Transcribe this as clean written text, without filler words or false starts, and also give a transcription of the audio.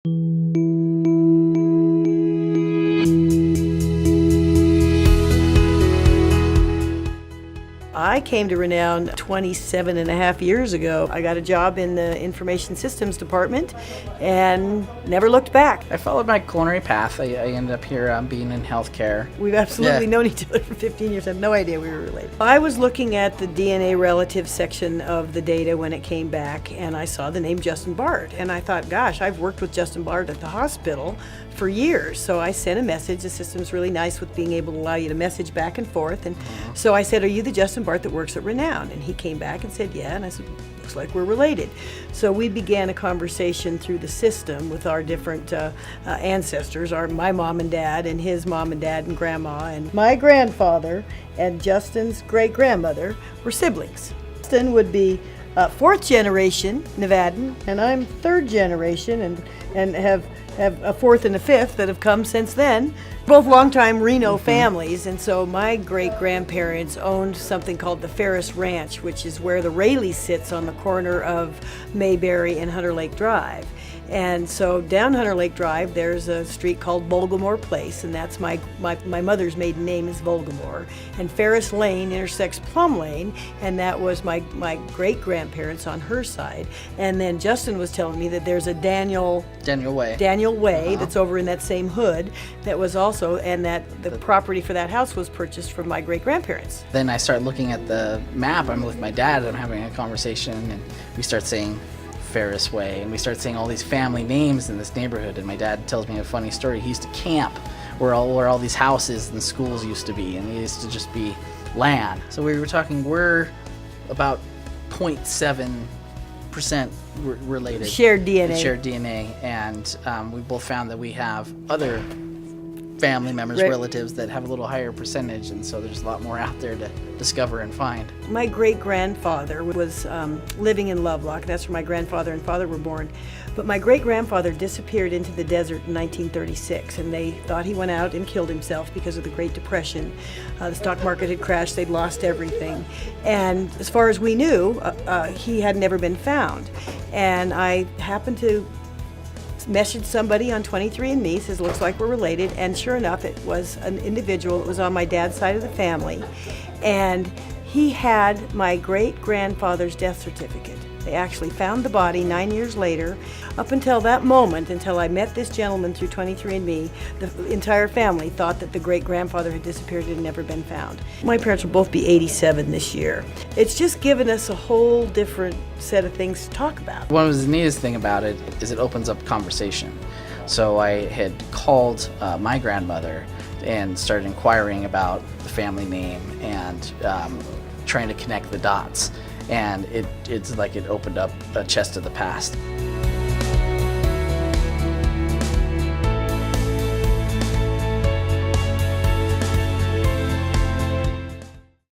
I came to Renown 27 and a half years ago. I got a job in the information systems department and never looked back. I followed my culinary path. I ended up here being in healthcare. We've absolutely known each other for 15 years. I had no idea we were related. I was looking at the DNA relative section of the data when it came back, and I saw the name Justin Bart. And I thought, gosh, I've worked with Justin Bart at the hospital for years. So I sent a message. The system's really nice with being able to allow you to message back and forth. And so I said, are you the Justin Bart that works at Renown? And he came back and said, yeah. And I said, looks like we're related. So we began a conversation through the system with our different ancestors, my mom and dad, and his mom and dad and grandma. And my grandfather and Justin's great-grandmother were siblings. Justin would be fourth generation Nevadan, and I'm third generation and have a fourth and a fifth that have come since then. Both longtime Reno families, and so my great-grandparents owned something called the Ferris Ranch, which is where the Raley sits on the corner of Mayberry and Hunter Lake Drive. And so down Hunter Lake Drive, there's a street called Vulgamore Place, and that's my mother's maiden name is Vulgamore. And Ferris Lane intersects Plum Lane, and that was my great-grandparents on her side. And then Justin was telling me that there's a Daniel Way that's over in that same hood that was also, and that the property for that house was purchased from my great-grandparents. Then I start looking at the map. I'm with my dad, I'm having a conversation, and we start saying Ferris Way, and we start saying all these family names in this neighborhood. And my dad tells me a funny story. He used to camp where all these houses and schools used to be, and it used to just be land. So we were talking, we're about 0.7% related. Shared DNA. And we both found that we have other family members, relatives that have a little higher percentage, and so there's a lot more out there to discover and find. My great-grandfather was living in Lovelock. That's where my grandfather and father were born. But my great-grandfather disappeared into the desert in 1936, and they thought he went out and killed himself because of the Great Depression. The stock market had crashed, they'd lost everything. And as far as we knew, he had never been found. And I happened to messaged somebody on 23andMe, says looks like we're related, and sure enough it was an individual that was on my dad's side of the family, and he had my great-grandfather's death certificate. They actually found the body 9 years later. Up until that moment, until I met this gentleman through 23andMe, the entire family thought that the great-grandfather had disappeared and had never been found. My parents will both be 87 this year. It's just given us a whole different set of things to talk about. One of the neatest thing about it is it opens up conversation. So I had called my grandmother and started inquiring about the family name and trying to connect the dots. And it's like it opened up a chest of the past.